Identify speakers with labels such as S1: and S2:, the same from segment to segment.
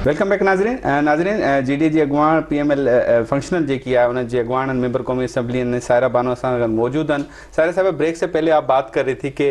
S1: Welcome back नाजरीन GD जी अगवान PML functional जे किया उन्हें जे अगवान मेंबर कौमी असम्बली ने सारा बानो असां मौजूद हैं। सारे साहब ब्रेक से पहले आप बात कर रही थी कि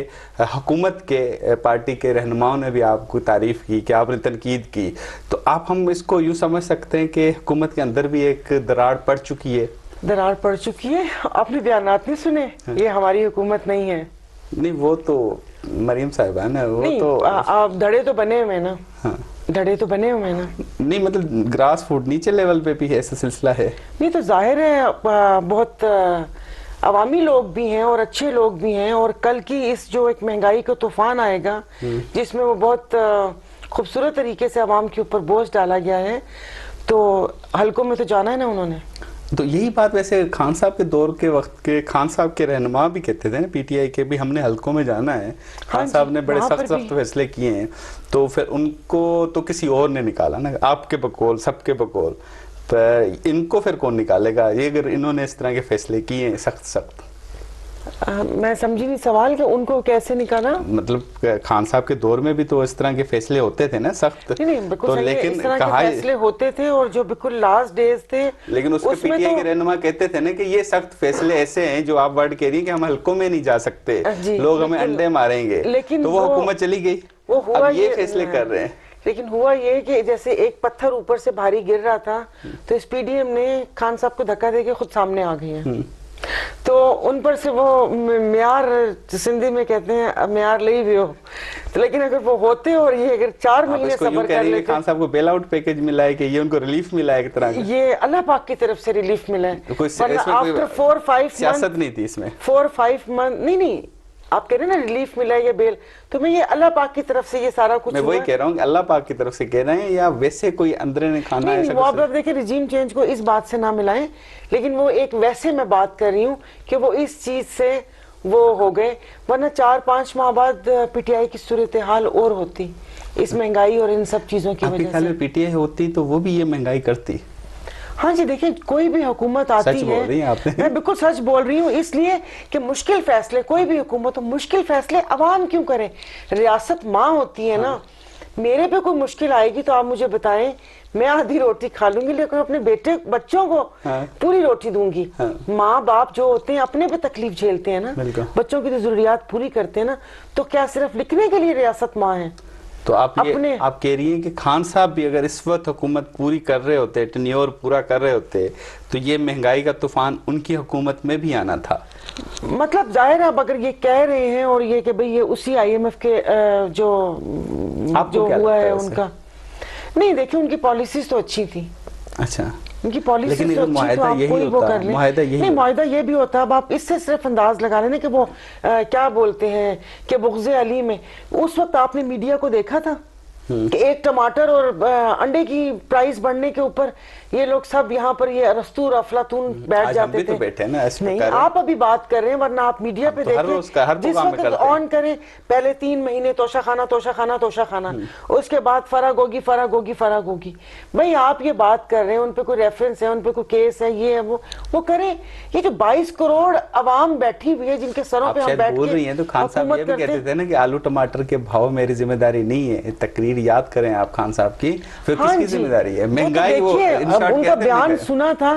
S1: हुकूमत के पार्टी के रहनुमाओं ने भी आपको तारीफ़ की कि आपने तनकीद की, तो आप हम इसको यूँ समझ सकते हैं कि हुकूमत के अंदर भी एक दरार पड़ चुकी है।
S2: दरार पड़ चुकी है। आपने बयानात नहीं सुने? ये हमारी हुकूमत नहीं है।
S1: नहीं, वो तो मरीम साहिबा है ना, वो
S2: नहीं,
S1: तो
S2: आप धड़े तो बने हुए ना।
S1: हाँ,
S2: धड़े तो बने हुए ना।
S1: नहीं मतलब ग्रास फूट नीचे लेवल पे भी ऐसा सिलसिला है।
S2: नहीं तो जाहिर है बहुत अवामी लोग भी हैं और अच्छे लोग भी हैं, और कल की इस जो एक महंगाई का तूफान आएगा जिसमें वो बहुत खूबसूरत तरीके से अवाम के ऊपर बोझ डाला गया है, तो हलकों में तो जाना है ना उन्होंने।
S1: तो यही बात वैसे खान साहब के दौर के वक्त के खान साहब के रहनुमा भी कहते थे ना PTI के भी, हमने हलकों में जाना है। खान साहब ने बड़े सख्त फैसले किए हैं, तो फिर उनको तो किसी और ने निकाला ना, आपके बकौल सबके बकौल, पर इनको फिर कौन निकालेगा ये अगर इन्होंने इस तरह के फैसले किए हैं सख्त।
S2: मैं समझी नहीं सवाल कि उनको कैसे निकाला।
S1: मतलब खान साहब के दौर में भी तो इस तरह के फैसले होते थे ना सख्त।
S2: नहीं,
S1: तो लेकिन
S2: इस तरह के फैसले होते थे और जो बिल्कुल लास्ट डेज थे,
S1: लेकिन उसके PTI के रहनुमा कहते थे ना कि ये सख्त फैसले ऐसे हैं जो आप वर्ड कह रही हैं कि हम हलकों में नहीं जा सकते, लोग हमें अंडे मारेंगे,
S2: लेकिन
S1: तो वो हुकूमत चली गई, वो हुआ अब ये फैसले कर रहे हैं।
S2: लेकिन हुआ ये कि जैसे एक पत्थर ऊपर से भारी गिर रहा था, तो इस PDM ने खान साहब को धक्का देके खुद सामने आ गए हैं, तो उन पर से वो म्यार, सिंधी में कहते हैं म्यार ले भी हो, तो लेकिन अगर वो होते और ये अगर 4 महीने सब्र कर लेते।
S1: खान साहब को बेल आउट पैकेज मिला है कि ये उनको रिलीफ मिला है एक तरह का,
S2: ये अल्लाह पाक की तरफ से रिलीफ मिला है, आफ्टर 4-5
S1: सियासत नहीं थी इसमें,
S2: 4-5 मंथ नहीं आप कह रहे हैं ना रिलीफ मिला है, ये बेल, तो मैं ये अल्लाह पाक की तरफ से ये सारा कुछ
S1: मैं वही कह रहा हूँ कि अल्लाह पाक की तरफ से कह रहे हैं या वैसे कोई अंदर ने खाना है।
S2: वो आप देखिए रिजीम चेंज को इस बात से ना मिलाएं, लेकिन वो एक वैसे मैं बात कर रही हूँ कि वो इस चीज से वो हो गए, वरना 4-5 माह बाद PTI की सूरत हाल और होती इस महंगाई और इन सब चीजों की वजह से।
S1: PTI होती तो वो भी ये महंगाई करती।
S2: हाँ जी, देखिए कोई भी हुकूमत आती है, मैं बिल्कुल सच बोल रही हूँ, इसलिए कि मुश्किल फैसले कोई भी हुकूमत हो, मुश्किल फैसले अवाम क्यों करे, रियासत माँ होती है ना। मेरे पे कोई मुश्किल आएगी तो आप मुझे बताएं, मैं आधी रोटी खा लूंगी लेकिन अपने बेटे बच्चों को पूरी रोटी दूंगी। माँ बाप जो होते हैं अपने पे तकलीफ झेलते हैं ना, बच्चों की तो जरूरियात पूरी करते हैं ना, तो क्या सिर्फ लिखने के लिए रियासत माँ है?
S1: तो आप कह रही हैं कि खान साहब भी अगर इस वक्त हुकूमत पूरी कर रहे होते, टेन्योर पूरा कर रहे होते, तो ये महंगाई का तूफान उनकी हुकूमत में भी आना था।
S2: मतलब जाहिर है अब अगर ये कह रहे हैं और ये कि भाई ये उसी IMF के जो हुआ है उनका, नहीं देखिए उनकी पॉलिसीज तो अच्छी थी। अच्छा, उनकी पॉलिसी तो अच्छी, तो आप कोई वो कर ले। नहीं, मुआहिदा ये भी होता है, अब आप इससे सिर्फ अंदाज लगा लेना कि वो क्या बोलते हैं कि बुग़्ज़े अली में उस वक्त आपने मीडिया को देखा था कि एक टमाटर और अंडे की प्राइस बढ़ने के ऊपर ये लोग सब यहाँ पर ये अरस्तू और अफलातून बैठ जाते थे।
S1: तो बैठे ना,
S2: नहीं आप अभी बात कर रहे हैं, वरना आप मीडिया पे देखें जिस वक्त ऑन करें, पहले 3 महीने तोशा खाना, उसके बाद फरागोगी। भाई आप ये बात कर रहे हैं, उन पे कोई रेफरेंस है, उन पे कोई केस है, ये है वो करें। ये जो 22 करोड़ अवाम बैठी हुई है जिनके सरों पे हम बैठ
S1: बोल रही हैं, तो खान साहब ये भी कहते थे ना कि आलू टमाटर के भाव मेरी जिम्मेदारी नहीं है। तकरीर याद करें आप खान साहब की, फिर किसकी जिम्मेदारी है? महंगाई वो
S2: उनका बयान सुना था।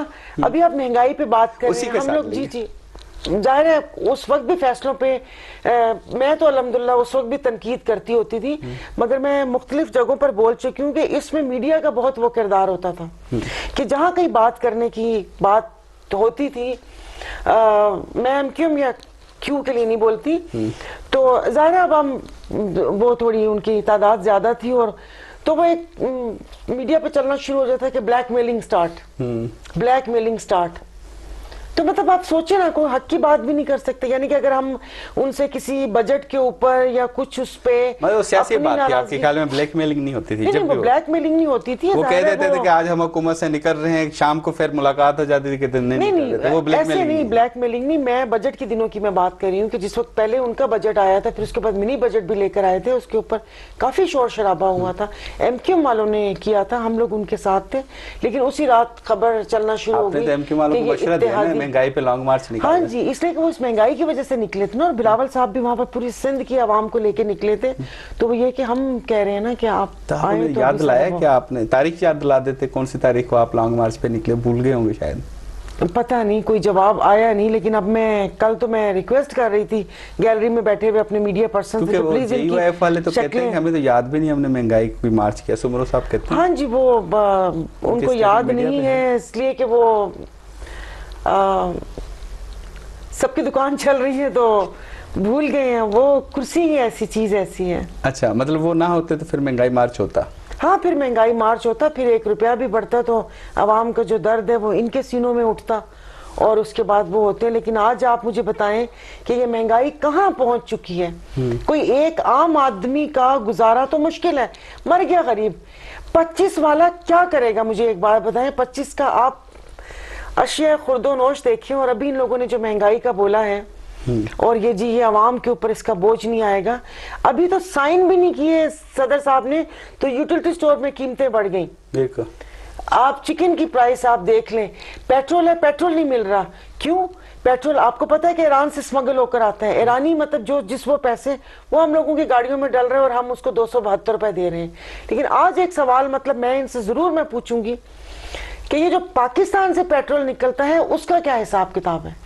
S2: अभी आप महंगाई पे बात कर रहे हैं, हम लोग जी जाहिर है उस वक्त भी फैसलों पे मैं तो अल्हम्दुलिल्लाह उस वक्त भी तनकीद करती होती थी, मगर मैं मुख्तलिफ जगहों पर बोल चुकी हूँ कि इसमें मीडिया का बहुत वो किरदार होता था कि जहाँ कहीं बात करने की बात होती थी, मैं MQM या क्यों के लिए नहीं बोलती, तो जाहिर है अब हम वो थोड़ी उनकी तादाद ज्यादा थी, और तो वो एक मीडिया पे चलना शुरू हो जाता है कि ब्लैकमेलिंग स्टार्ट। तो मतलब आप सोचे ना, कोई हक की बात भी नहीं कर सकते, यानी कि अगर हम उनसे किसी बजट के ऊपर या कुछ उस पे
S1: मतलब सियासी बात थी, आपके ख्याल में ब्लैकमेलिंग नहीं होती थी?
S2: जब ब्लैकमेलिंग नहीं होती थी,
S1: वो कह देते थे कि आज हम हुकूमत से निकल रहे हैं, शाम को फिर मुलाकात हो जाती थी कि नहीं, वो
S2: ब्लैकमेलिंग नहीं। मैं बजट के दिनों की मैं बात कर रही हूँ कि जिस वक्त पहले उनका बजट आया था, फिर उसके बाद मिनी बजट भी लेकर आए थे, उसके ऊपर काफी शोर शराबा हुआ था, MQM वालों ने किया था, हम लोग उनके साथ थे, लेकिन उसी रात खबर चलना शुरू हो गई।
S1: MQM वालों को मशवरा दिया ना, महंगाई पे लॉन्ग मार्च निकाला।
S2: हाँ जी, इसलिए कि वो इस महंगाई की वजह से निकले थे ना, और बिलावल साहब भी वहाँ पर पूरी सिंध की आवाम को लेके निकले थे। तो वो ये कि हम कह रहे हैं ना कि आप आए तो
S1: याद दिलाया कि आपने तारीख याद दिला देते, कौन सी तारीख को आप लॉन्ग मार्च पे निकले, भूल गए होंगे शायद।
S2: पता नहीं, कोई जवाब आया नहीं। लेकिन अब कल तो मैं रिक्वेस्ट कर रही थी गैलरी में बैठे हुए अपने मीडिया पर्सन से, प्लीज
S1: JUIF वाले तो कहते हैं कि हमें तो याद भी नहीं हमने महंगाई कोई मार्च किया। सुमरो साहब कहते हैं
S2: हाँ जी, वो उनको याद नहीं है, इसलिए कि वो सबकी दुकान चल रही है तो भूल गए हैं। वो कुर्सी ही ऐसी चीज ऐसी है।
S1: अच्छा, मतलब वो ना होते तो फिर महंगाई मार्च होता।
S2: हाँ, फिर महंगाई मार्च होता, फिर 1 रुपया भी बढ़ता, तो आवाम का जो दर्द है वो इनके सीनों में उठता और उसके बाद वो होते हैं। लेकिन आज आप मुझे बताएं कि ये महंगाई कहाँ पहुंच चुकी है। कोई एक आम आदमी का गुजारा तो मुश्किल है, मर गया गरीब। 25 वाला क्या करेगा, मुझे एक बात बताएं। 25 का आप अशिया खुर्दो नोश देखिए, और अभी इन लोगों ने जो महंगाई का बोला है और ये आवाम के ऊपर इसका बोझ नहीं आएगा। अभी तो साइन भी नहीं किए सदर साहब ने, तो यूटिलिटी स्टोर में कीमतें बढ़ गई।
S1: देखो
S2: आप चिकन की प्राइस आप देख लें, पेट्रोल है, पेट्रोल नहीं मिल रहा। क्यों? पेट्रोल आपको पता है कि ईरान से स्मगल होकर आता है। ईरानी मतलब जो वो पैसे वो हम लोगों की गाड़ियों में डल रहे हैं और हम उसको 272 रुपए दे रहे हैं। लेकिन आज एक सवाल मतलब मैं इनसे जरूर मैं पूछूंगी कि ये जो पाकिस्तान से पेट्रोल निकलता है उसका क्या हिसाब किताब है?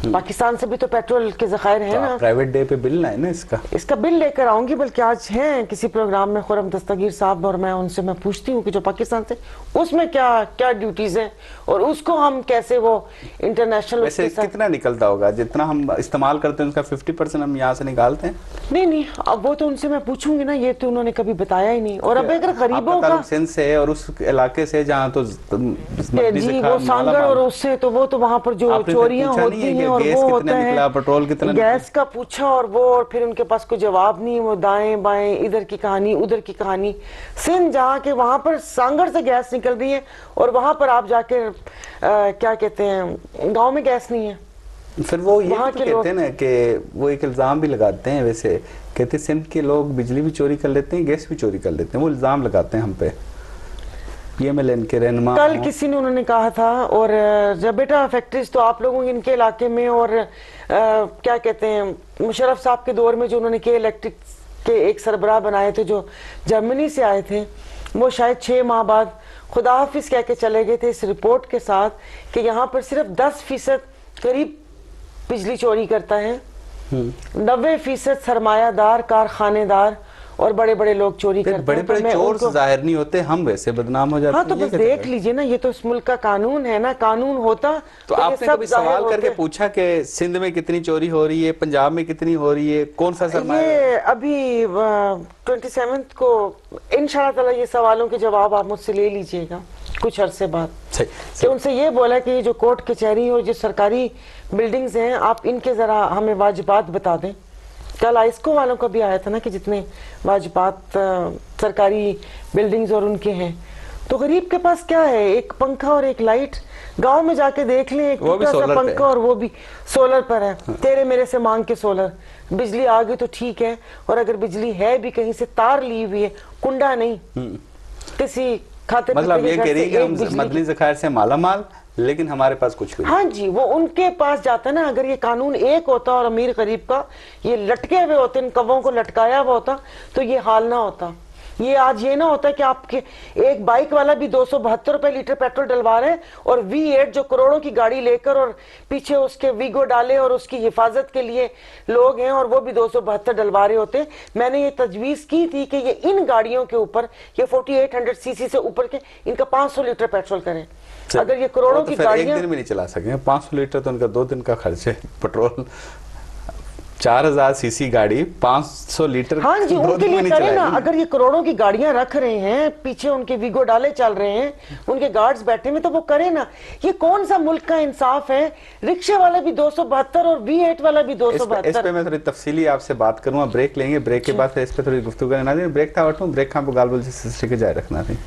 S2: पाकिस्तान से भी तो पेट्रोल के ज़खायर हैं ना।
S1: प्राइवेट डे पे बिल लाए ना इसका
S2: बिल लेकर आऊंगी, बल्कि आज हैं किसी प्रोग्राम में खुरम दस्तगीर साहब, और मैं उनसे मैं पूछती हूँ कि जो पाकिस्तान से उसमें क्या क्या ड्यूटीज हैं और उसको हम कैसे वो इंटरनेशनल।
S1: वैसे कितना निकलता होगा? जितना हम इस्तेमाल करते हैं उसका 50% हम यहाँ से निकालते हैं।
S2: नहीं, अब वो तो उनसे मैं पूछूंगी ना, ये तो उन्होंने कभी बताया ही नहीं। और अब अगर गरीबों का
S1: सिंध से और उस इलाके से जहाँ तो
S2: जी वो सांगड़ और उससे तो वो तो वहाँ पर जो चोरियां होती हैं और वो होता है,
S1: पेट्रोल कितना
S2: गैस का पूछा और वो, और फिर उनके पास कोई जवाब नहीं। वो दाएं बाएं इधर की कहानी उधर की कहानी। सिंध जहाँ के वहां पर सांगड़ से गैस निकल रही है और वहां पर आप जाके क्या कहते हैं गांव में गैस नहीं है।
S1: फिर वो ये तो कहते हैं ना कि वो एक इल्जाम भी लगाते हैं, वैसे कहते हैं सिंध के लोग बिजली भी चोरी कर लेते हैं, गैस भी चोरी कर लेते हैं। वो इल्जाम लगाते हैं हम पे। PMLN के रहनुमा
S2: कल किसी ने उन्होंने कहा था, और जब बेटा फैक्ट्रीज तो आप लोगों इनके इलाके में, और क्या कहते हैं मुशर्रफ साहब के दौर में जो उन्होंने के इलेक्ट्रिक के एक सरबराह बनाए थे जो जर्मनी से आए थे, वो शायद 6 माह बाद खुदा हाफिज कह के चले गए थे इस रिपोर्ट के साथ कि यहाँ पर सिर्फ 10% करीब बिजली चोरी करता है, 90% सरमायादार कारखानेदार और बड़े बड़े लोग चोरी करते हैं।
S1: बड़े बड़े चोर जाहिर नहीं होते, हम वैसे बदनाम हो जाते हैं।
S2: हाँ, तो बस देख लीजिए ना, ये तो इस मुल्क का कानून है ना। कानून होता
S1: तो आपने कभी सवाल करके पूछा कि सिंध में कितनी चोरी हो रही है, पंजाब में कितनी हो रही है, कौन सा सरमाया?
S2: ये अभी 27 को इंशाअल्लाह ये सवालों के जवाब आप मुझसे ले लीजिएगा कुछ अरसे बाद। कि उनसे ये बोला कि ये जो कोर्ट कचहरी और जो सरकारी बिल्डिंग्स हैं, आप इनके जरा हमें वाजिबात बता दें। कल आइस्को वालों का भी आया था ना कि जितने वाजिबात सरकारी बिल्डिंग्स और उनके हैं, तो गरीब के पास क्या है? एक पंखा और एक लाइट। गांव में जाके देख लें, एक छोटा सा पंखा और वो भी सोलर पर है। हाँ। तेरे मेरे से मांग के सोलर। बिजली आ गई तो ठीक है, और अगर बिजली है भी कहीं से तार ली हुई है, कुंडा नहीं, किसी खाते
S1: मतलब ये कह रही है कि हम मदनी ज़खायर से माला माल, लेकिन हमारे पास कुछ भी।
S2: हाँ जी, वो उनके पास जाता है ना। अगर ये कानून एक होता और अमीर गरीब का ये लटके हुए होते, इन कवों को लटकाया हुआ होता, तो ये हाल ना होता। ये आज ये ना होता कि आपके एक बाइक वाला भी 272 रुपए लीटर पेट्रोल डलवा रहे हैं, और V8 जो करोड़ों की गाड़ी लेकर और पीछे उसके वीगो डाले और उसकी हिफाजत के लिए लोग हैं, और वो भी 272 डलवा रहे होते। मैंने ये तजवीज की थी कि ये इन गाड़ियों के ऊपर ये 4800 सीसी से ऊपर के इनका 500 लीटर पेट्रोल करें। अगर ये करोड़ों की गाड़ियां
S1: एक दिन में नहीं चला सकेंगे। 500 लीटर तो उनका 2 दिन का खर्च है पेट्रोल। 4000 सीसी गाड़ी 500 लीटर।
S2: हाँ जी, उनके लिए करें ना। अगर ये करोड़ों की गाड़ियां रख रहे हैं, पीछे उनके वीगो डाले चल रहे हैं, उनके गार्ड्स बैठे में, तो वो करें ना। ये कौन सा मुल्क का इंसाफ है? रिक्शे वाला भी 272 और V8 वाला भी 272।
S1: इस पे मैं थोड़ी तफसीली आपसे बात करूंगा। ब्रेक लेंगे, ब्रेक के बाद फिर इस पे थोड़ी गुफ्तगू करना। ब्रेक था, ब्रेक का गाल बोल से जारी रखना थी।